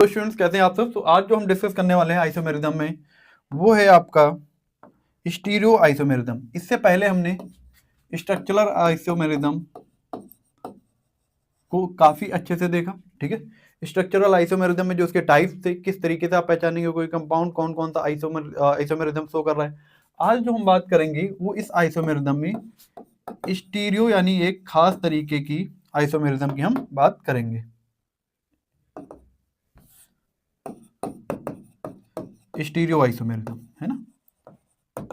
तो स्टूडेंट्स कैसे हैं आप सब। तो आज जो हम डिस्कस करने वाले हैं आइसोमेरिज्म में वो है आपका स्टीरियो आइसोमेरिज्म। इससे पहले हमने स्ट्रक्चरल आइसोमेरिज्म को काफी अच्छे से देखा। ठीक है, स्ट्रक्चरल आइसोमेरिज्म में जो उसके टाइप्स थे, किस तरीके से आप पहचानेंगे कोई कंपाउंड कौन कौन सा आइसोमेरिज्म शो कर रहा है। आज जो हम बात करेंगे वो इस आइसोमेरिज्म में स्टीरियो यानी एक खास तरीके की आइसोमेरिज्म की हम बात करेंगे। स्टीरियो आइसोमेरिज्म है ना।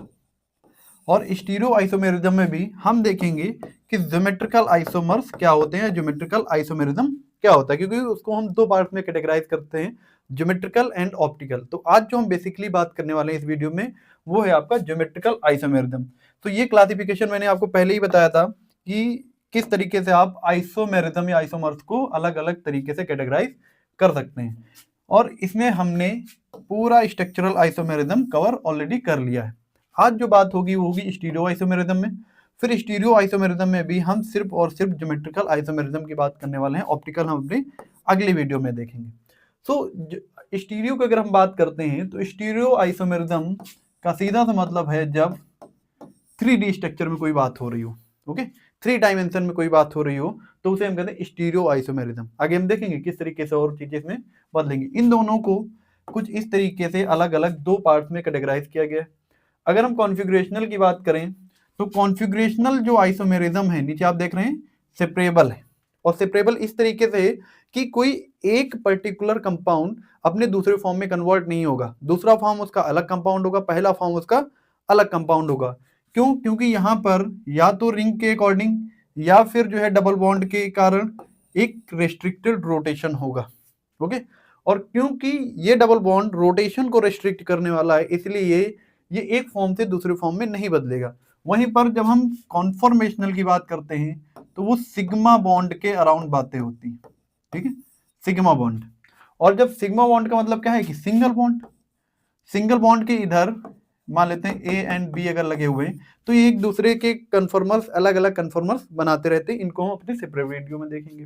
और स्टीरियो आइसोमेरिज्म में भी हम देखेंगे कि ज्योमेट्रिकल आइसोमर्स क्या होते हैं, ज्योमेट्रिकल आइसोमेरिज्म क्या होता है, क्योंकि उसको हम दो पार्ट में कैटेगराइज करते हैं, ज्योमेट्रिकल एंड ऑप्टिकल। तो आज जो हम बेसिकली बात करने वाले हैं इस वीडियो में वो है आपका ज्योमेट्रिकल आइसोमेरिज्म। तो ये क्लासिफिकेशन मैंने आपको पहले ही बताया था कि किस तरीके से आप आइसोमेरिज्म या आइसोमर्स को अलग अलग तरीके से कैटेगराइज कर सकते हैं, और इसमें हमने पूरा स्ट्रक्चरल आइसोमेरिज्म कवर ऑलरेडी कर लिया है। आज जो बात होगी वो होगी स्टीरियो आइसोमेरिज्म में। फिर स्टीरियो आइसोमेरिज्म में भी हम सिर्फ और सिर्फ ज्योमेट्रिकल आइसोमेरिज्म की बात करने वाले हैं, ऑप्टिकल हम अपनी अगली वीडियो में देखेंगे। सो स्टीरियो की अगर हम बात करते हैं तो स्टीरियो आइसोमेरिज्म का सीधा सा मतलब है जब 3D स्ट्रक्चर में कोई बात हो रही हो, ओके, 3 डायमेंशन में कोई बात हो रही हो तो उसे हम कहते हैं स्टीरियो आइसोमेरिज्म। आगे हम देखेंगे किस तरीके से और चीजें इसमें बदलेंगे। इन दोनों को कुछ इस तरीके से अलग अलग दो पार्ट में कैटेगराइज किया गया है। अगर हम कॉन्फ़िगरेशनल की बात करें तो कॉन्फ़िगरेशनल जो आइसोमेरिज्म है, नीचे आप देख रहे हैं सेपरेबल है, और सेपरेबल इस तरीके से कि कोई एक पर्टिकुलर कंपाउंड अपने दूसरे फॉर्म में कन्वर्ट नहीं होगा, दूसरा फॉर्म उसका अलग कंपाउंड होगा, पहला फॉर्म उसका अलग कंपाउंड होगा। क्यों? क्योंकि यहाँ पर या तो रिंग के अकॉर्डिंग या फिर जो है डबल बॉन्ड के कारण एक रेस्ट्रिक्टेड रोटेशन होगा, ओके। और क्योंकि ये डबल बॉन्ड रोटेशन को रेस्ट्रिक्ट करने वाला है इसलिए ये एक फॉर्म से दूसरे फॉर्म में नहीं बदलेगा। वहीं पर जब हम कॉन्फॉर्मेशनल की बात करते हैं तो वो सिग्मा बॉन्ड के अराउंड बातें होती हैं, ठीक है, सिग्मा बॉन्ड। और जब सिग्मा बॉन्ड का मतलब क्या है कि सिंगल बॉन्ड, सिंगल बॉन्ड के इधर मान लेते हैं ए एंड बी अगर लगे हुए हैं तो ये एक दूसरे के कन्फर्मर्स, अलग अलग कन्फर्मर्स बनाते रहते हैं। इनको हम अपने सेपरेट वीडियो में देखेंगे।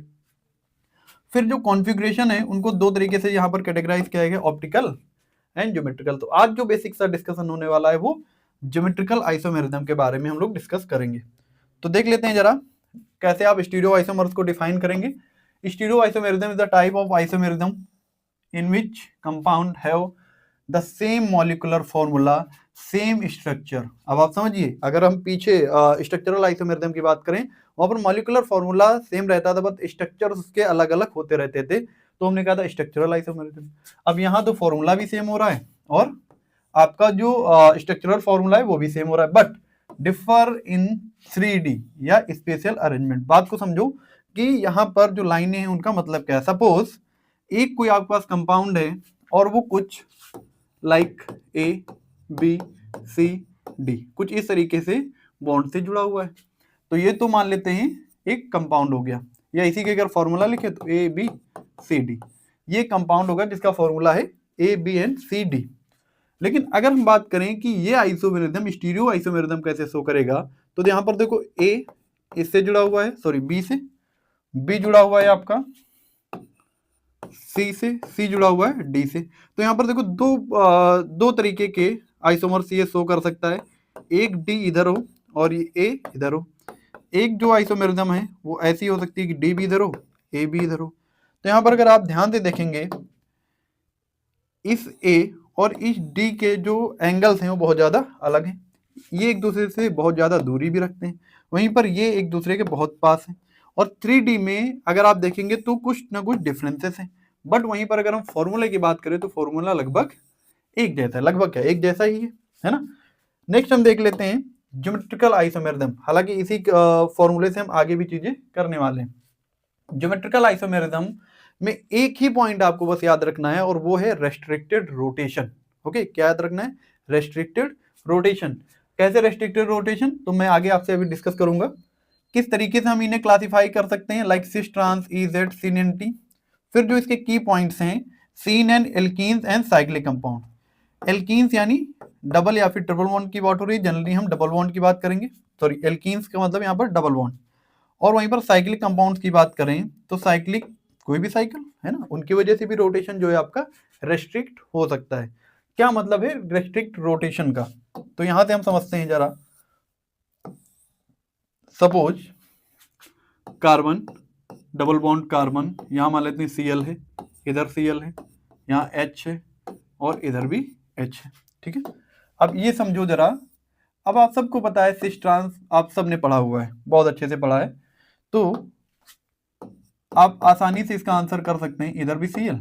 फिर जो कॉन्फ़िगरेशन है उनको दो तरीके से यहाँ पर कैटेगराइज किया गया, ऑप्टिकल एंड ज्योमेट्रिकल। तो आज जो बेसिक सा डिस्कशन होने वाला है वो ज्योमेट्रिकल आइसोमेरिज्म के बारे में हम लोग डिस्कस करेंगे। तो देख लेते हैं जरा कैसे आप स्टीरियो आइसोमर्स को डिफाइन करेंगे। Stereo isomerism is the type of isomerism in which compound have the same molecular formula, same structure. अब आप समझिए, अगर हम पीछे स्ट्रक्चरल आइसोमेरिज्म की बात करें वहां पर मॉलिक्यूलर फॉर्मूला सेम रहता था, बट स्ट्रक्चर उसके अलग अलग होते रहते थे, तो हमने कहा था स्ट्रक्चरल आइसोमेरिज्म। अब यहाँ तो फॉर्मूला भी सेम हो रहा है और आपका जो स्ट्रक्चरल फॉर्मूला है वो भी सेम हो रहा है, बट डिफर इन 3D या स्पेशल अरेंजमेंट। बात को समझो कि यहाँ पर जो लाइनें हैं उनका मतलब क्या है। सपोज एक कोई आपके पास कंपाउंड है और वो कुछ like A B C D कुछ इस तरीके से बॉन्ड से जुड़ा हुआ है, तो ये तो मान लेते हैं एक कंपाउंड हो गया, या इसी के अगर फॉर्मूला लिखे तो ए बी सी डी, ये कंपाउंड होगा जिसका फॉर्मूला है A B and C D. लेकिन अगर हम बात करें कि ये आइसोमेरिज्म स्टीरियो आइसोमेरिज्म कैसे शो करेगा, तो यहाँ पर देखो ए इससे जुड़ा हुआ है, सॉरी बी से, बी जुड़ा हुआ है आपका सी से, सी जुड़ा हुआ है डी से। तो यहाँ पर देखो दो तरीके के आइसोमर्स ये शो कर सकता है, एक डी इधर हो और ये ए इधर हो। एक जो आइसोमेरिज्म है वो ऐसी हो सकती है कि डी भी इधर हो, ए भी इधर हो। तो यहाँ पर अगर आप ध्यान से देखेंगे इस ए और इस डी के जो एंगल्स हैं वो बहुत ज़्यादा अलग हैं, ये एक दूसरे से बहुत ज़्यादा दूरी भी रखते हैं, वहीं पर ये एक दूसरे के बहुत पास हैं। और 3D में अगर आप देखेंगे तो कुछ ना कुछ डिफरेंसेस हैं, बट वहीं पर अगर हम फॉर्मूले की बात करें तो फॉर्मूला लगभग एक जैसा है, लगभग क्या एक जैसा ही है ना। नेक्स्ट हम देख लेते हैं ज्योमेट्रिकल आइसोमेरिज्म। हालांकि इसी फॉर्मूले से हम आगे भी चीजें करने वाले हैं। ज्योमेट्रिकल आइसोमेरिज्म में एक ही पॉइंट आपको बस याद रखना है और वो है रेस्ट्रिक्टेड रोटेशन। ओके, क्या याद रखना है? Restricted rotation. कैसे रेस्ट्रिक्टेड रोटेशन, तो मैं आगे आपसे अभी डिस्कस करूंगा किस तरीके से हम इन्हें क्लासिफाई कर सकते हैं, like cis trans E Z syn anti. फिर जो इसके की पॉइंट्स हैं, syn and alkenes and cyclic compound. Alkenes यानी डबल या फिर ट्रिपल बॉन्ड की बात हो रही है, जनरली हम डबल बॉन्ड की बात करेंगे, सॉरी एल्कीन्स का मतलब यहाँ पर डबल बॉन्ड। और वहीं पर साइक्लिक कंपाउंड्स की बात करें तो साइक्लिक कोई भी साइकिल है ना, उनकी वजह से भी रोटेशन जो है आपका रेस्ट्रिक्ट हो सकता है। क्या मतलब है रेस्ट्रिक्ट रोटेशन का, तो यहां से हम समझते हैं जरा। Suppose carbon, double bond carbon, यहां मान लेते हैं Cl है, इधर Cl है, यहाँ H है और इधर भी H है, ठीक है। अब ये समझो जरा, अब आप सबको पता है सिस ट्रांस आप सबने पढ़ा हुआ है, बहुत अच्छे से पढ़ा है, तो आप आसानी से इसका आंसर कर सकते हैं, इधर भी Cl,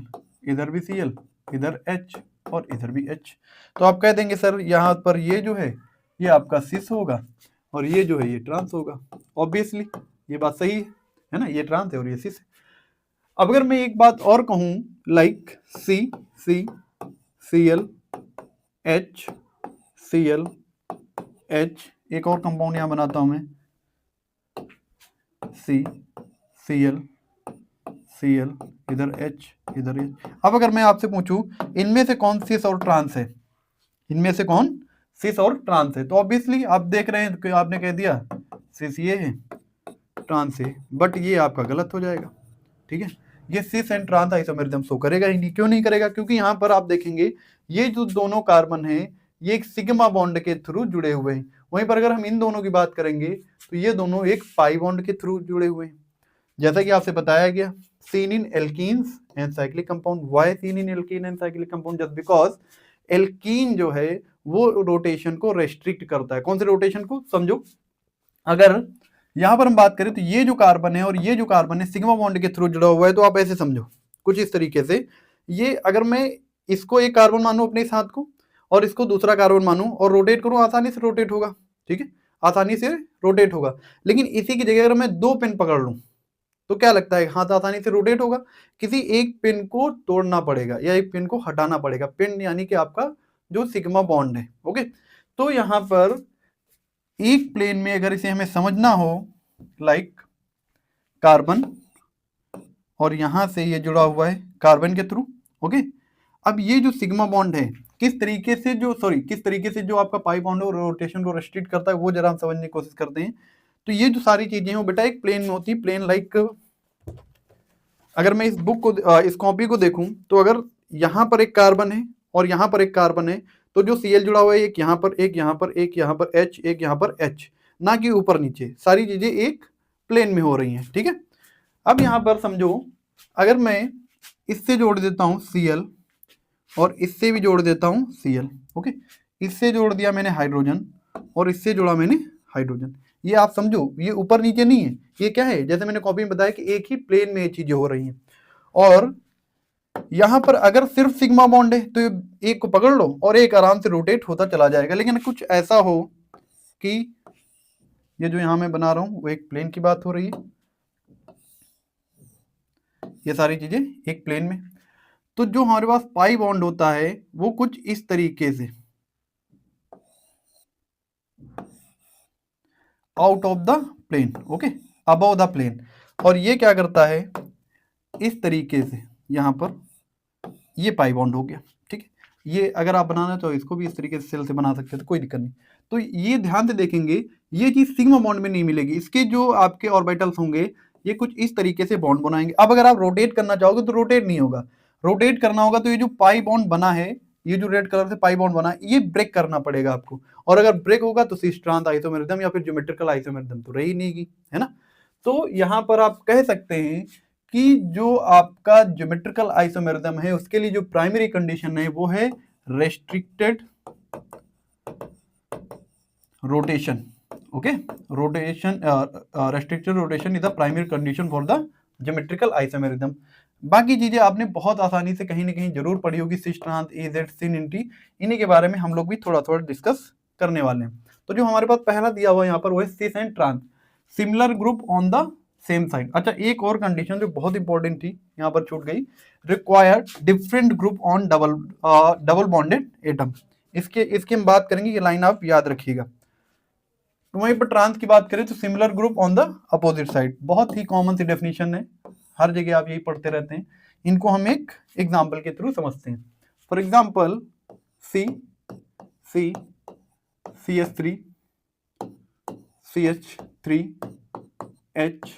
इधर भी Cl, इधर H और इधर भी H। तो आप कह देंगे सर यहाँ पर ये जो है ये आपका सिस होगा और ये जो है ये ट्रांस होगा। ऑब्वियसली ये बात सही है ना, ये ट्रांस है और ये सिस है। अब अगर मैं एक बात और कहूं, like C Cl H Cl H, एक और कंपाउंड यहां बनाता हूं मैं, Cl इधर H इधर H। अब अगर मैं आपसे पूछूं इनमें से कौन सिस और ट्रांस है, इनमें से कौन सिस और ट्रांस है, तो ऑब्वियसली आप देख रहे हैं कि आपने कह दिया सिस ये है ट्रांस है, बट ये आपका गलत हो जाएगा, ठीक है। ये सिस एंड ट्रांस आइसोमेरिज्म शो करेगा ही नहीं। क्यों नहीं करेगा? क्योंकि यहाँ पर आप देखेंगे ये जो दोनों कार्बन है ये एक सिग्मा बॉन्ड के थ्रू जुड़े हुए हैं, वहीं पर अगर हम इन दोनों की बात करेंगे तो ये दोनों एक पाई बॉन्ड के थ्रू जुड़े हुए हैं। जैसा कि आपसे बताया गया, seen in alkenes and cyclic compound, why seen in alkene and cyclic compound? just because alkene जो है वो रोटेशन को रेस्ट्रिक्ट करता है। कौन से रोटेशन को? समझो, अगर यहां पर हम बात करें तो ये जो कार्बन है और ये जो कार्बन है सिग्मा बॉन्ड के थ्रू जुड़ा हुआ है, तो आप ऐसे समझो कुछ इस तरीके से, ये अगर मैं इसको एक कार्बन मानूं अपने साथ को और इसको दूसरा कार्बन मानूं और रोटेट करूं, आसानी से रोटेट होगा, ठीक है, आसानी से रोटेट होगा। लेकिन इसी की जगह अगर मैं दो पेन पकड़ लूं तो क्या लगता है हाथ आसानी से रोटेट होगा? किसी एक पिन को तोड़ना पड़ेगा या एक पिन को हटाना पड़ेगा, पिन यानी कि आपका जो सिग्मा बॉन्ड है, ओके। तो यहां पर एक प्लेन में अगर इसे हमें समझना हो, लाइक कार्बन और यहां से ये जुड़ा हुआ है कार्बन के थ्रू, ओके। अब ये जो सिग्मा बॉन्ड है किस तरीके से जो आपका पाई बॉन्ड है रोटेशन को रेस्ट्रिक्ट करता है, वो जरा हम समझने की कोशिश करते हैं। तो ये जो सारी चीजें हैं बेटा एक प्लेन में होती है, प्लेन लाइक अगर मैं इस बुक को इस कॉपी को देखूं तो अगर यहां पर एक कार्बन है और यहां पर एक कार्बन है, तो जो Cl जुड़ा हुआ है एक यहां पर, एक यहां पर, एक यहां पर H, एक यहां पर H, ना कि ऊपर नीचे, सारी चीजें एक प्लेन में हो रही हैं, ठीक है। अब यहां पर समझो, अगर मैं इससे जोड़ देता हूं Cl और इससे भी जोड़ देता हूं Cl, ओके, इससे जोड़ दिया मैंने हाइड्रोजन और इससे जोड़ा मैंने हाइड्रोजन, ये आप समझो ये ऊपर नीचे नहीं है, ये क्या है, जैसे मैंने कॉपी में बताया कि एक ही प्लेन में ये चीजें हो रही हैं। और यहां पर अगर सिर्फ सिग्मा बॉन्ड है तो एक को पकड़ लो और एक आराम से रोटेट होता चला जाएगा। लेकिन कुछ ऐसा हो कि ये जो यहां मैं बना रहा हूं वो एक प्लेन की बात हो रही है, ये सारी चीजें एक प्लेन में, तो जो हमारे पास पाई बॉन्ड होता है वो कुछ इस तरीके से out of the plane, okay, above the plane, और ये क्या करता है इस तरीके से, यहां पर ये पाई बॉन्ड हो गया, ठीक है। ये अगर आप बनाना चाहो इसको भी इस तरीके से सेल से बना सकते हैं, तो कोई दिक्कत नहीं। तो ये ध्यान से देखेंगे ये चीज सिग्मा बॉन्ड में नहीं मिलेगी, इसके जो आपके ऑर्बिटल्स होंगे ये कुछ इस तरीके से बॉन्ड बनाएंगे। अब अगर आप रोटेट करना चाहोगे तो रोटेट नहीं होगा, रोटेट करना होगा तो ये जो पाई बॉन्ड बना है, ये जो रेड कलर से पाई बॉन्ड बना है, ये ब्रेक करना पड़ेगा आपको, और अगर ब्रेक होगा तो सिस ट्रांस आइसोमेरिज्म या फिर ज्योमेट्रिकल आइसोमेरिज्म तो रही नहीं, है ना। तो यहां पर आप कह सकते हैं कि जो आपका ज्योमेट्रिकल आइसोमेरिज्म है उसके लिए जो प्राइमरी कंडीशन है वो है restricted rotation, okay, rotation, restricted rotation is the primary condition for the geometrical isomerism. बाकी चीजें आपने बहुत आसानी से कहीं ना कहीं जरूर पढ़ी होगी, सिस ट्रांस, AZ, सिन, इंटी, इन्हीं के बारे में हम लोग भी थोड़ा थोड़ा डिस्कस करने वाले हैं। तो जो हमारे पास पहला दिया हुआ यहाँ पर वो है cis and trans, similar group on the same side. अच्छा, एक और कंडीशन जो बहुत इंपॉर्टेंट थी यहाँ पर छूट गई, required different group on double bonded atom. इसकी हम बात करेंगे, ये लाइन आप याद रखिएगा। तो वहीं पर ट्रांस की बात करें तो similar group on the opposite side, बहुत ही कॉमन सी डेफिनेशन है, हर जगह आप यही पढ़ते रहते हैं। इनको हम एक एग्जाम्पल के थ्रू समझते हैं। For example CH3 H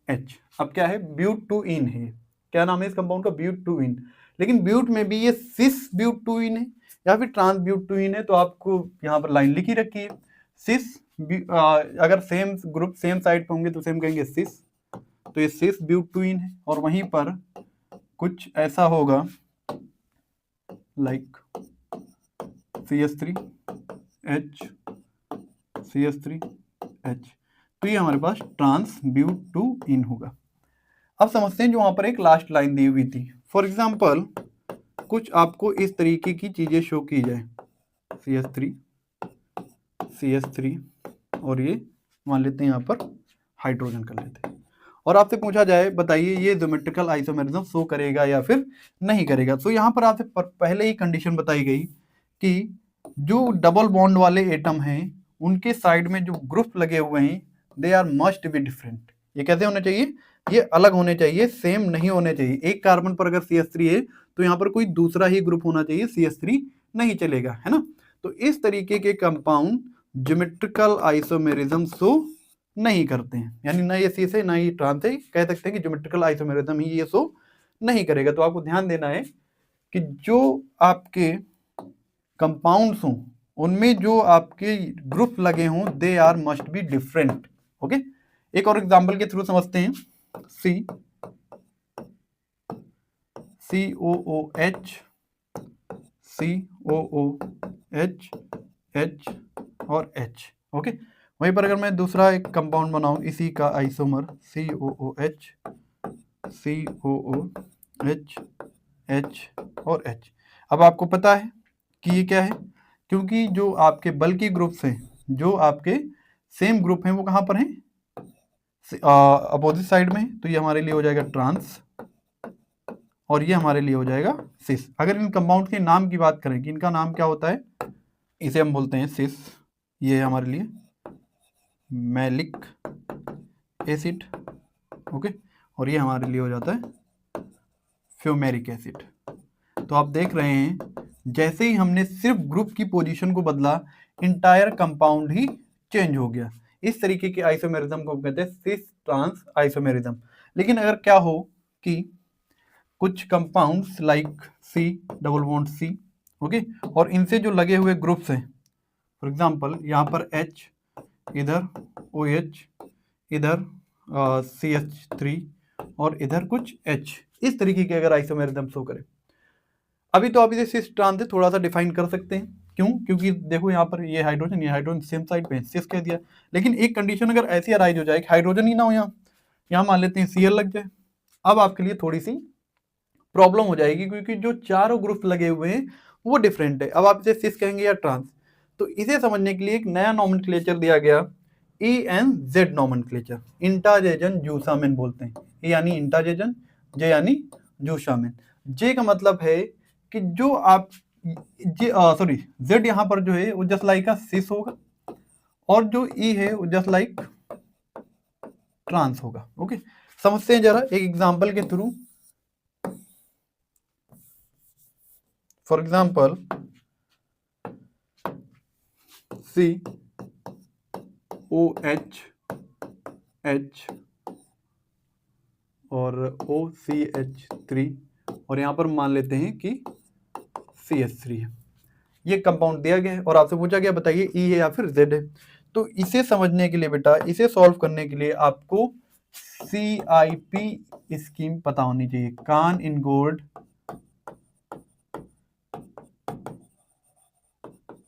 H। अब क्या है, ब्यूटूइन है, क्या नाम है इस कंपाउंड का, ब्यूटूइन। लेकिन ब्यूट में भी ये सिस ब्यूटूइन है या फिर ट्रांस ब्यूटूइन है, तो आपको यहाँ पर लाइन लिखी रखी है सिस। अगर सेम ग्रुप सेम साइड पे होंगे तो सेम कहेंगे सिस, तो ये सिस ब्यूटूइन है। और वहीं पर कुछ ऐसा होगा लाइक CH3H CH3H, तो ये हमारे पास ट्रांस ब्यूटूइन होगा। अब समझते हैं जो वहां पर एक लास्ट लाइन दी हुई थी। फॉर एग्जाम्पल कुछ आपको इस तरीके की चीजें शो की जाए, CH3 और ये मान लेते हैं यहाँ पर हाइड्रोजन कर लेते हैं, और आपसे पूछा जाए बताइए ये ज्योमेट्रिकल आइसोमेरिज्म शो करेगा या फिर नहीं करेगा। तो यहाँ पर आपसे पहले ही कंडीशन बताई गई कि जो डबल बॉन्ड वाले एटम हैं उनके साइड में जो ग्रुप लगे हुए हैं they are must be different. ये कैसे होने चाहिए, ये अलग होने चाहिए, सेम नहीं होने चाहिए। एक कार्बन पर अगर CH3 है तो यहाँ पर कोई दूसरा ही ग्रुप होना चाहिए, CH3 नहीं चलेगा, है ना। तो इस तरीके के कंपाउंड ज्योमेट्रिकल आइसोमेरिज्म शो नहीं करते हैं, यानी ना ये सी से ना ही ट्रांस है, कह सकते हैं कि ज्योमेट्रिकल आइसोमेरिज्म ही ये शो नहीं करेगा। तो आपको ध्यान देना है कि जो आपके कंपाउंड्स हों उनमें जो आपके ग्रुप लगे हों they are must be different. Okay, एक और एग्जांपल के थ्रू समझते हैं। COOH H और H। ओके, वहीं पर अगर मैं दूसरा एक कंपाउंड बनाऊं इसी का आइसोमर COOH H और H। अब आपको पता है कि ये क्या है, क्योंकि जो आपके बल्कि ग्रुप्स हैं, जो आपके सेम ग्रुप हैं वो कहाँ पर हैं, अपोजिट साइड में, तो ये हमारे लिए हो जाएगा ट्रांस और ये हमारे लिए हो जाएगा सिस। अगर इन कंपाउंड के नाम की बात करें कि इनका नाम क्या होता है, इसे हम बोलते हैं सिस, ये हमारे लिए मैलिक एसिड। ओके, और ये हमारे लिए हो जाता है फ्यूमेरिक एसिड। तो आप देख रहे हैं जैसे ही हमने सिर्फ ग्रुप की पोजीशन को बदला इंटायर कंपाउंड ही चेंज हो गया। इस तरीके के आइसोमेरिज्म को कहते हैं सिस ट्रांस आइसोमेरिज्म। लेकिन अगर क्या हो कि कुछ compounds like C double bond C, okay, और इनसे जो लगे हुए ग्रुप्स हैं, फॉर एग्जांपल यहाँ पर H, इधर OH, इधर CH3 और इधर कुछ H, इस तरीके के अगर आइसोमेरिज्म शो करे। अभी तो आप इसे सिस ट्रांस से थोड़ा सा डिफाइन कर सकते हैं, क्यों, क्योंकि देखो यहाँ पर ये हाइड्रोजन सेम साइड पे सिस कह दिया। लेकिन एक कंडीशन अगर ऐसी अराइज हो जाए कि हाइड्रोजन ही ना हो, यहाँ मान लेते हैं Cl लग जाए, अब आपके लिए थोड़ी सी प्रॉब्लम हो जाएगी, क्योंकि जो चारों ग्रुप लगे हुए हैं वो डिफरेंट है। अब आप इसे सिस कहेंगे या ट्रांस, तो इसे समझने के लिए एक नया नॉमेनक्लेचर दिया गया, ENZ नॉमेनक्लेचर, इंटाजेजन जूसामिन बोलते हैं। E यानी इंटाजेजन, J यानी जूसामिन। J का मतलब है कि जो आप Z यहाँ पर जो है वो जस्ट लाइक का सिस होगा, और जो E है वो जस्ट लाइक ट्रांस होगा। ओके, समझते हैं जरा एक एग्जांपल के through. For example COH H और OCH3 और यहाँ पर मान लेते हैं कि CH3 है। ये कंपाउंड दिया गया है और आपसे पूछा गया बताइए E है या फिर Z है। तो इसे समझने के लिए बेटा, इसे सॉल्व करने के लिए आपको CIP स्कीम पता होनी चाहिए, कान इनगोल्ड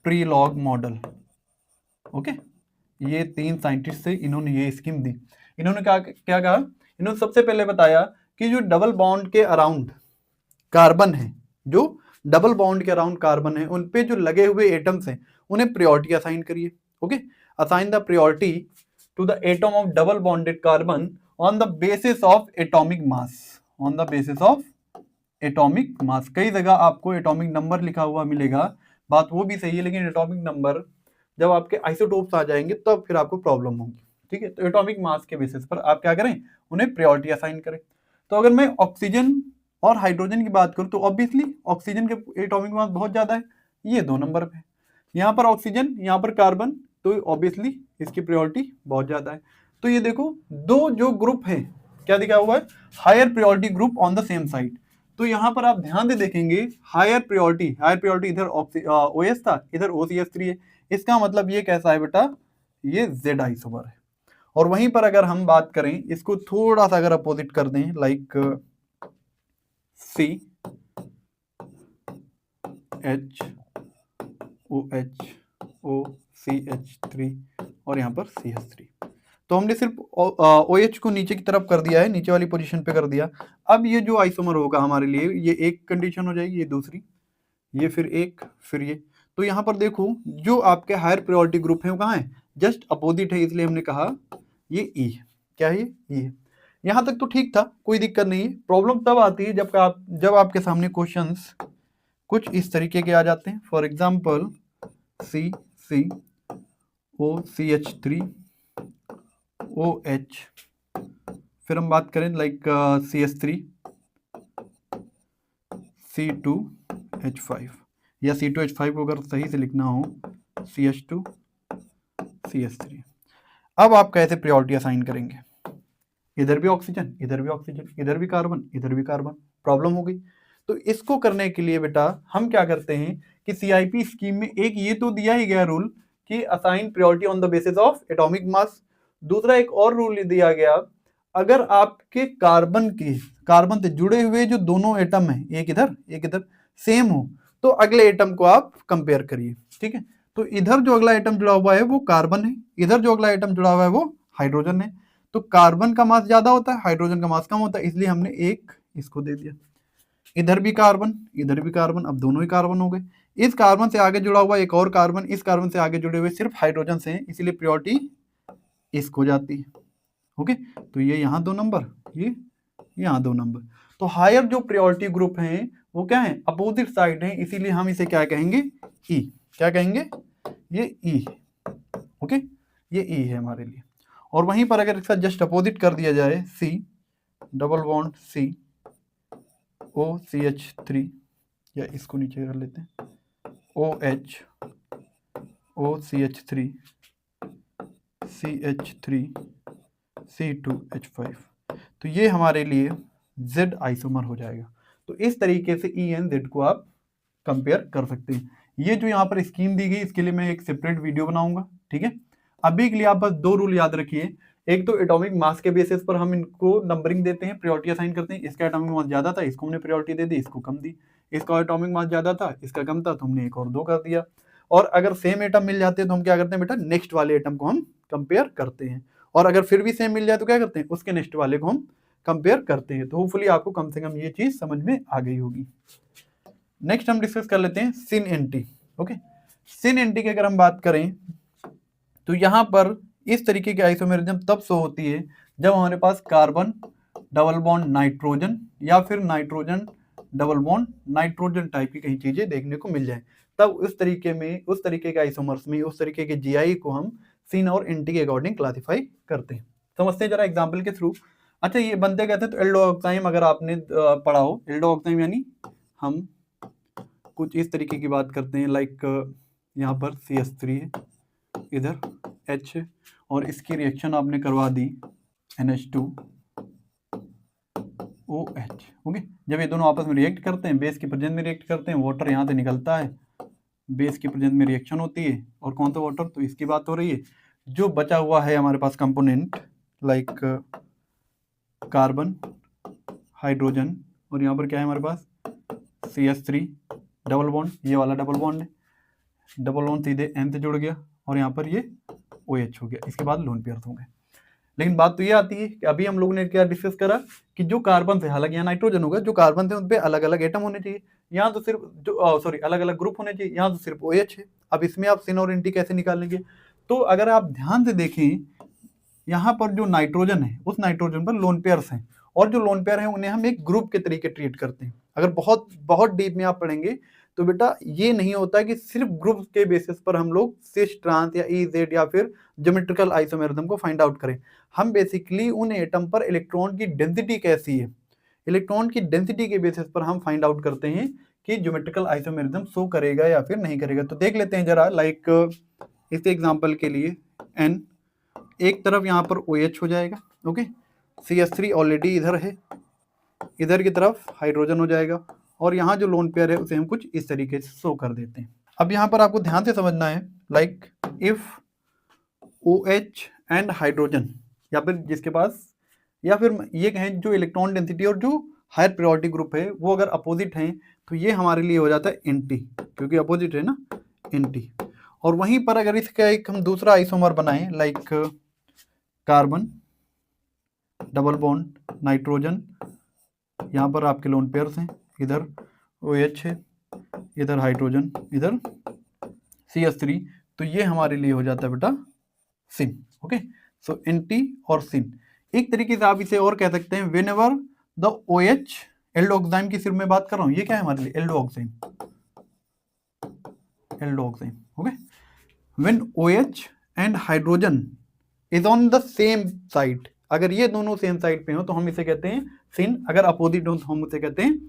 प्रीलॉग मॉडल। ओके, ये 3 साइंटिस्ट से इन्होंने ये स्कीम दी। इन्होंने क्या कहा, इन्होंने सबसे पहले बताया कि जो डबल बॉन्ड के अराउंड कार्बन है, जो डबल बॉन्ड के अराउंड कार्बन है, उन पे जो लगे हुए एटम्स हैं उन्हें प्रायोरिटी असाइन करिए। Okay, assign the priority to the atom of double bonded carbon on the basis of atomic mass, on the basis of atomic mass. कई जगह आपको एटॉमिक नंबर लिखा हुआ मिलेगा, बात वो भी सही है, लेकिन एटॉमिक नंबर जब आपके आइसोटोप्स आ जाएंगे तब फिर आपको प्रॉब्लम होगी। ठीक है, तो एटॉमिक मास के बेसिस पर आप क्या करें, उन्हें प्रायोरिटी असाइन करें। तो अगर मैं ऑक्सीजन और हाइड्रोजन की बात करूं तो ऑब्वियसली ऑक्सीजन के एटॉमिक मास बहुत ज्यादा है, ये 2 नंबर पे, यहाँ पर ऑक्सीजन, यहाँ पर कार्बन, तो ऑब्वियसली इसकी प्रायोरिटी बहुत ज्यादा है। तो ये देखो, दो जो ग्रुप हैं क्या दिखा हुआ है, higher priority group on the same side. तो यहाँ पर आप ध्यान से देखेंगे हायर प्रायोरिटी इधर OS था, इधर OCH3 है, इसका मतलब ये कैसा है बेटा, ये Z आइसोमर है। और वहीं पर अगर हम बात करें इसको थोड़ा सा अगर अपोजिट कर दें, लाइक CHOHOCH3 और यहाँ पर CH3, तो हमने सिर्फ OH को नीचे की तरफ कर दिया है, नीचे वाली पोजीशन पे कर दिया। अब ये जो आइसोमर होगा हमारे लिए, ये एक कंडीशन हो जाएगी, ये दूसरी, ये फिर एक, फिर ये। तो यहाँ पर देखो जो आपके हायर प्रायोरिटी ग्रुप है वो कहाँ है, जस्ट अपोजिट है, इसलिए हमने कहा ये ई है। क्या है ये, ई है। यहाँ तक तो ठीक था, कोई दिक्कत नहीं है। प्रॉब्लम तब आती है जब आपके सामने क्वेश्चंस कुछ इस तरीके के आ जाते हैं। फॉर एग्जाम्पल COCH3 OH, फिर हम बात करें लाइक CH3 C2H5 या C2H5 को अगर सही से लिखना हो CH2 CH3। अब आप कैसे प्रायोरिटी असाइन करेंगे, इधर भी ऑक्सीजन, इधर भी ऑक्सीजन, इधर भी कार्बन, इधर भी कार्बन, प्रॉब्लम हो गई। तो इसको करने के लिए बेटा हम क्या करते हैं कि CIP स्कीम में एक ये तो दिया ही गया रूल कि assign priority on the basis of atomic मास। दूसरा एक और रूल दिया गया, अगर आपके कार्बन से जुड़े हुए जो दोनों एटम है, एक इधर सेम हो, तो अगले एटम को आप कंपेयर करिए। ठीक है, तो इधर जो अगला एटम जुड़ा हुआ है वो कार्बन है, इधर जो अगला एटम जुड़ा हुआ है वो हाइड्रोजन है। तो कार्बन का मास ज्यादा होता है, हाइड्रोजन का मास कम होता है, इसलिए हमने एक इसको दे दिया। इधर भी कार्बन, इधर भी कार्बन, अब दोनों ही कार्बन हो गए। इस कार्बन से आगे जुड़ा हुआ एक और कार्बन, इस कार्बन से आगे जुड़े हुए सिर्फ हाइड्रोजन से हैं, इसीलिए प्रायोरिटी इसको जाती है। ओके, तो ये यहाँ 2 नंबर, ये यहाँ 2 नंबर। तो हायर जो प्रायोरिटी ग्रुप हैं वो क्या है, अपोजिट साइड है, इसीलिए हम इसे क्या कहेंगे, ई। क्या कहेंगे, ये ई। ओके, ये ई है हमारे लिए। और वहीं पर अगर इसका जस्ट अपोजिट कर दिया जाए, C double bond C OCH3, या इसको नीचे कर लेते हैं, OH OCH3 CH3 C2H5, तो ये हमारे लिए Z आइसोमर हो जाएगा। तो इस तरीके से E एंड Z को आप कंपेयर कर सकते हैं। ये जो यहाँ पर स्कीम दी गई इसके लिए मैं एक सेपरेट वीडियो बनाऊंगा। ठीक है, अभी के लिए आप बस 2 रूल याद रखिए। एक तो एटॉमिक मास के बेसिस पर हम इनको नंबरिंग देते हैं, प्रायोरिटी असाइन करते हैं। इसका एटॉमिक मास ज्यादा था, इसको हमने प्रायोरिटी दे दी, इसको कम दी। इसका एटॉमिक मास ज्यादा था, इसका कम था, तो हमने 1 और 2 कर दिया। और अगर सेम एटम मिल जाते हैं तो हम क्या करते हैं बेटा, नेक्स्ट वाले एटम को हम कंपेयर करते हैं। और अगर फिर भी सेम मिल जाए तो क्या करते हैं, उसके नेक्स्ट वाले को हम कंपेयर करते हैं। तो होपफुली आपको कम से कम ये चीज समझ में आ गई होगी। नेक्स्ट हम डिस्कस कर लेते हैं सिन एंटी। ओके, सिन एंटी की अगर हम बात करें तो यहाँ पर इस तरीके की आइसोमेरिज्म तब शो होती है जब हमारे पास कार्बन डबल बॉन्ड नाइट्रोजन या फिर nitrogen double bond nitrogen type की कई चीजें देखने को मिल जाए। तब उस तरीके के आइसोमर्स में उस तरीके के जीआई को हम सिन और एंटी के अकॉर्डिंग क्लासिफाई करते हैं। समझते हैं जरा एग्जाम्पल के थ्रू। अच्छा, ये बनते कहते हैं तो एल्डोक्साइम अगर आपने पढ़ा हो, एल्डोक्साइम यानी हम कुछ इस तरीके की बात करते हैं, लाइक यहाँ पर CH3 है, इधर H है, और इसकी रिएक्शन आपने करवा दी NH2OH। ओके, जब ये दोनों आपस में रिएक्ट करते हैं, बेस की प्रेजेंस में रिएक्ट करते हैं, वाटर यहाँ से निकलता है, बेस की प्रेजेंस में रिएक्शन होती है, और कौन सा वाटर, तो इसकी बात हो रही है। जो बचा हुआ है हमारे पास कंपोनेंट लाइक कार्बन, हाइड्रोजन, और यहाँ पर क्या है हमारे पास CH3 डबल बॉन्ड, ये वाला डबल बॉन्ड है, डबल बॉन्ड सीधे N से जुड़ गया, और यहाँ पर ये OH हो गया, इसके बाद लोन पेयर्स होंगे। लेकिन बात तो ये आती है कि अभी हम लोगों ने क्या डिस्कस करा कि जो कार्बन से, हालांकि यहाँ नाइट्रोजन होगा, जो कार्बन थे उन पे अलग अलग एटम होने चाहिए, यहाँ तो सिर्फ जो अलग अलग ग्रुप होने चाहिए, यहाँ तो सिर्फ OH है। अब इसमें आप सिन और एंटी कैसे निकालेंगे, तो अगर आप ध्यान से देखें, यहाँ पर जो नाइट्रोजन है उस नाइट्रोजन पर लोन पेयर्स हैं, और जो लोन पेयर हैं उन्हें हम एक ग्रुप के तरीके ट्रीट करते हैं। अगर बहुत बहुत डीप में आप पढ़ेंगे तो बेटा ये नहीं होता कि सिर्फ ग्रुप के बेसिस पर हम लोग सिस, ट्रांस या EZ या फिर ज्योमेट्रिकल आइसोमेरिज्म को फाइंड आउट करें। हम बेसिकली उन एटम पर इलेक्ट्रॉन की डेंसिटी कैसी है, इलेक्ट्रॉन की डेंसिटी के बेसिस पर हम फाइंड आउट करते हैं कि ज्योमेट्रिकल आइसोमेरिज्म शो करेगा या फिर नहीं करेगा। तो देख लेते हैं जरा, लाइक इस एग्जाम्पल के लिए N एक तरफ यहाँ पर OH हो जाएगा, ओके, CH3 ऑलरेडी इधर है, इधर की तरफ हाइड्रोजन हो जाएगा, और यहाँ जो लोन पेयर है उसे हम कुछ इस तरीके से शो कर देते हैं। अब यहाँ पर आपको ध्यान से समझना है, like if OH and hydrogen, या फिर जिसके पास, या फिर ये कहें जो इलेक्ट्रॉन डेंसिटी और जो हायर प्रायोरिटी ग्रुप है वो अगर अपोजिट हैं, तो ये हमारे लिए हो जाता है एंटी, क्योंकि अपोजिट है ना, एंटी। और वहीं पर अगर इसका एक हम दूसरा आइसोमर बनाएं, like carbon double bond nitrogen, यहाँ पर आपके लोन पेयर्स हैं, इधर OH है, इधर हाइड्रोजन, इधर CH3, तो ये हमारे लिए हो जाता है बेटा सिन। ओके, सो एंटी और सिन। एक तरीके से आप इसे और कह सकते हैं, when ever the OH, aldoxime की सिर्फ मैं बात कर रहा हूँ, ये क्या है हमारे लिए, aldoxime, aldoxime. Okay, when OH and hydrogen is on the same side, अगर ये दोनों सेम साइड पे हो तो हम इसे कहते हैं सिन, अगर अपोजिट हो तो हम उसे कहते हैं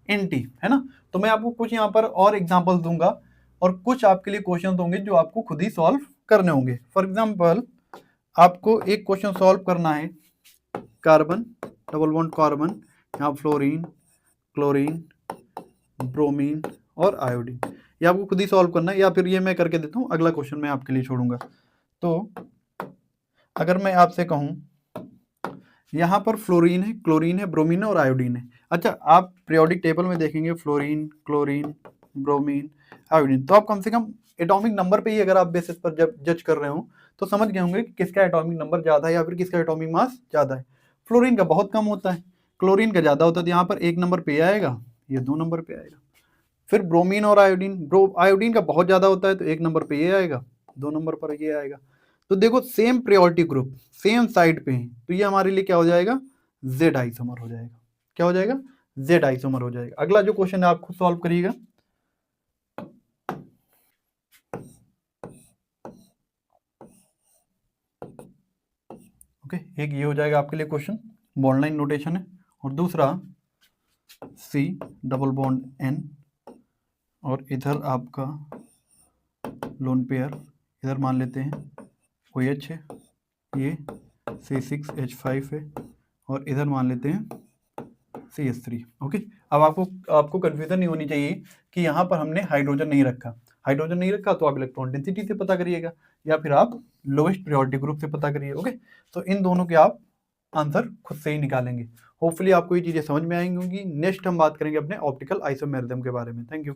एंटी, है ना। तो मैं आपको कुछ यहाँ पर और एग्जांपल्स दूंगा, और कुछ आपके लिए क्वेश्चन होंगे जो आपको खुद ही सॉल्व करने होंगे। फॉर एग्जाम्पल, आपको एक क्वेश्चन सॉल्व करना है, कार्बन डबल बॉन्ड कार्बन, यहाँ फ्लोरीन, क्लोरीन, ब्रोमीन और आयोडीन, ये आपको खुद ही सॉल्व करना है, या फिर ये मैं करके देता हूँ, अगला क्वेश्चन मैं आपके लिए छोड़ूंगा। तो अगर मैं आपसे कहूँ, यहाँ पर फ्लोरीन है, क्लोरीन है, ब्रोमीन है और आयोडीन है। अच्छा, आप पीरियोडिक टेबल में देखेंगे फ्लोरीन, क्लोरीन, ब्रोमीन, आयोडीन, तो आप कम से कम एटॉमिक नंबर पे ही अगर आप बेसिस पर जब जज कर रहे हो तो समझ गए होंगे कि किसका एटॉमिक नंबर ज़्यादा है या फिर किसका एटॉमिक मास ज़्यादा है। फ्लोरीन का बहुत कम होता है, क्लोरीन का ज़्यादा होता है, तो यहाँ पर 1 नंबर पे आएगा, ये 2 नंबर पे आएगा। फिर ब्रोमीन और आयोडीन, आयोडीन का बहुत ज़्यादा होता है, तो 1 नंबर पे ये आएगा, 2 नंबर पर ये आएगा। तो देखो, same priority group, same side पे हैं, तो ये हमारे लिए क्या हो जाएगा, जेड आइसोमर हो जाएगा। क्या हो जाएगा, जेड आइसोमर हो जाएगा। अगला जो क्वेश्चन है आप खुद सॉल्व करिएगा। ओके, एक ये हो जाएगा आपके लिए क्वेश्चन, बॉन्ड लाइन नोटेशन है, और दूसरा C डबल बॉन्ड N, और इधर आपका लोन पेयर, इधर मान लेते हैं OH है, ये C6H5 है, और इधर मान लेते हैं CH3। ओके, अब आपको कंफ्यूजन नहीं होनी चाहिए कि यहाँ पर हमने हाइड्रोजन नहीं रखा। हाइड्रोजन नहीं रखा तो आप इलेक्ट्रॉन डेंसिटी से पता करिएगा, या फिर आप लोएस्ट प्रायोरिटी ग्रुप से पता करिए। ओके, तो इन दोनों के आप आंसर खुद से ही निकालेंगे। होपफुली आपको ये चीज़ें समझ में आएंगी होंगी। नेक्स्ट हम बात करेंगे अपने ऑप्टिकल आइसोमेरिज्म के बारे में। Thank you.